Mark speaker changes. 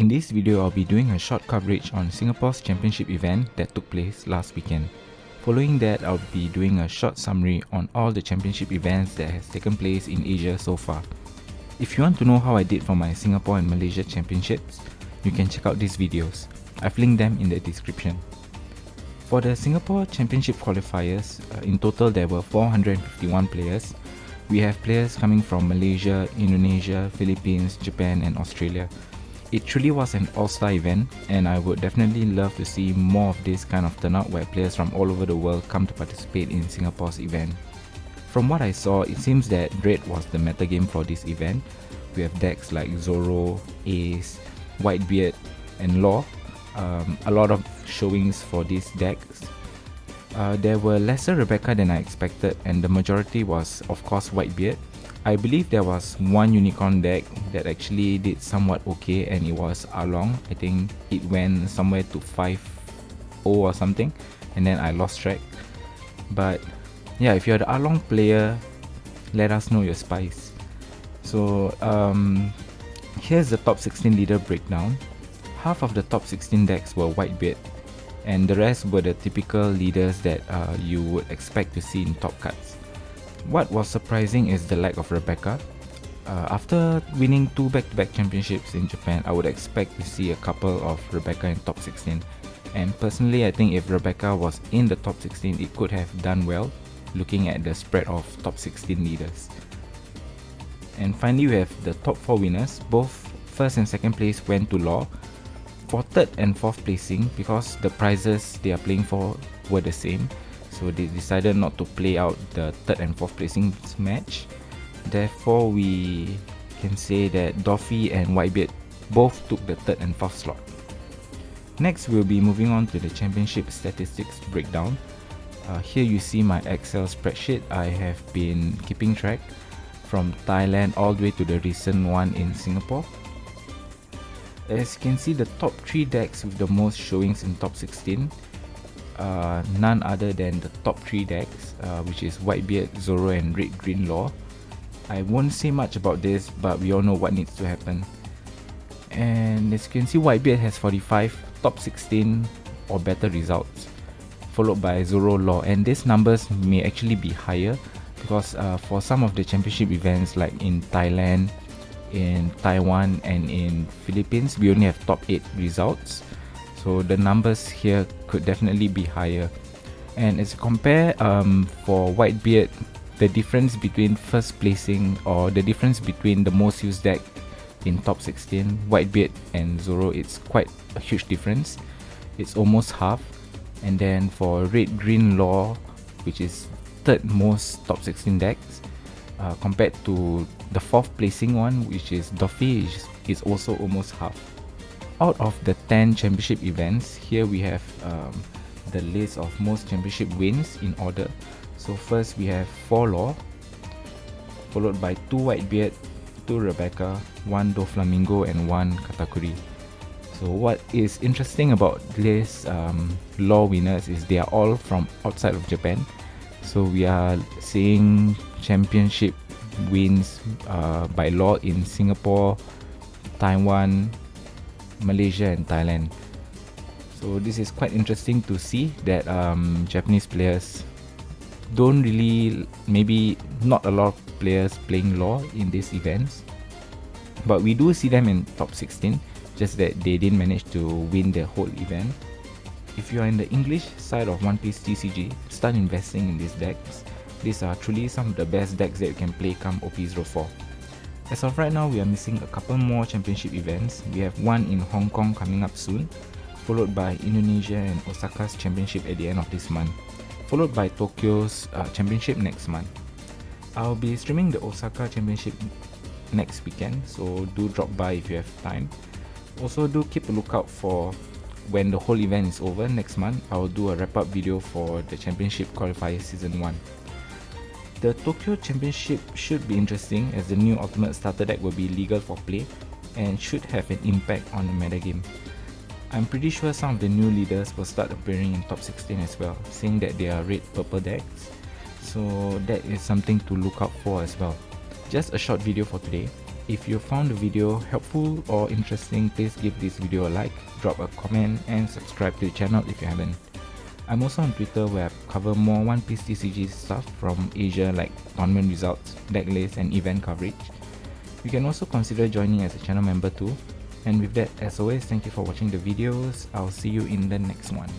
Speaker 1: In this video, I'll be doing a short coverage on Singapore's championship event that took place last weekend. Following that, I'll be doing a short summary on all the championship events that has taken place in Asia so far. If you want to know how I did for my Singapore and Malaysia championships, you can check out these videos. I've linked them in the description. For the Singapore Championship qualifiers, in total there were 451 players. We have players coming from Malaysia, Indonesia, Philippines, Japan and Australia. It truly was an all-star event, and I would definitely love to see more of this kind of turnout where players from all over the world come to participate in Singapore's event. From what I saw, it seems that Red was the meta game for this event. We have decks like Zoro, Ace, Whitebeard and Law. A lot of showings for these decks. There were lesser Rebecca than I expected, and the majority was of course Whitebeard. I believe there was one unicorn deck that actually did somewhat okay, and it was Arlong. I think it went somewhere to 5-0 or something, and then I lost track. But yeah, if you're the Arlong player, let us know your spice. So here's the top 16 leader breakdown. Half of the top 16 decks were Whitebeard, and the rest were the typical leaders that you would expect to see in top cuts. What was surprising is the lack of Rebecca. After winning 2 back-to-back championships in Japan, I would expect to see a couple of Rebecca in top 16. And personally, I think if Rebecca was in the top 16, it could have done well, looking at the spread of top 16 leaders. And finally, we have the top 4 winners. Both first and second place went to Law. For third and fourth placing, because the prizes they are playing for were the same, so they decided not to play out the third and fourth placing match. Therefore, we can say that Doffy and Whitebeard both took the third and fourth slot. Next, we'll be moving on to the championship statistics breakdown. Here you see my Excel spreadsheet. I have been keeping track from Thailand all the way to the recent one in Singapore. As you can see, the top 3 decks with the most showings in top 16, none other than the top 3 decks, which is Whitebeard, Zoro and Red Green Law. I won't say much about this, but we all know what needs to happen. And as you can see, Whitebeard has 45 top 16 or better results, followed by Zoro, Law, and these numbers may actually be higher because for some of the championship events like in Thailand, in Taiwan and in Philippines, we only have top 8 results, so the numbers here could definitely be higher. And as you compare for Whitebeard, the difference between first placing or the difference between the most used deck in top 16, Whitebeard and Zoro, it's quite a huge difference. It's almost half. And then for Red Green Law, which is third most top 16 decks, compared to the fourth placing one, which is Doffy, is also almost half. Out of the 10 championship events, here we have the list of most championship wins in order. So first we have 4 Law, followed by 2 Whitebeard, 2 Rebecca, 1 Doflamingo and 1 Katakuri. So what is interesting about this Law winners is they are all from outside of Japan. So we are seeing championship wins by Law in Singapore, Taiwan, Malaysia and Thailand. So this is quite interesting to see that Japanese players don't really, maybe not a lot of players playing Law in these events, but we do see them in top 16, just that they didn't manage to win the whole event. If you are in the English side of One Piece TCG, start investing in these decks. These are truly some of the best decks that you can play come OP04. As of right now, we are missing a couple more championship events. We have one in Hong Kong coming up soon, followed by Indonesia and Osaka's championship at the end of this month, followed by Tokyo's championship next month. I'll be streaming the Osaka championship next weekend, so do drop by if you have time. Also, do keep a lookout for when the whole event is over next month. I'll do a wrap-up video for the championship qualifier season 1. The Tokyo Championship should be interesting, as the new Ultimate Starter deck will be legal for play and should have an impact on the metagame. I'm pretty sure some of the new leaders will start appearing in top 16 as well, seeing that they are red-purple decks, so that is something to look out for as well. Just a short video for today. If you found the video helpful or interesting, please give this video a like, drop a comment and subscribe to the channel if you haven't. I'm also on Twitter where I cover more One Piece TCG stuff from Asia like tournament results, deck lists and event coverage. You can also consider joining as a channel member too. And with that, as always, thank you for watching the videos. I'll see you in the next one.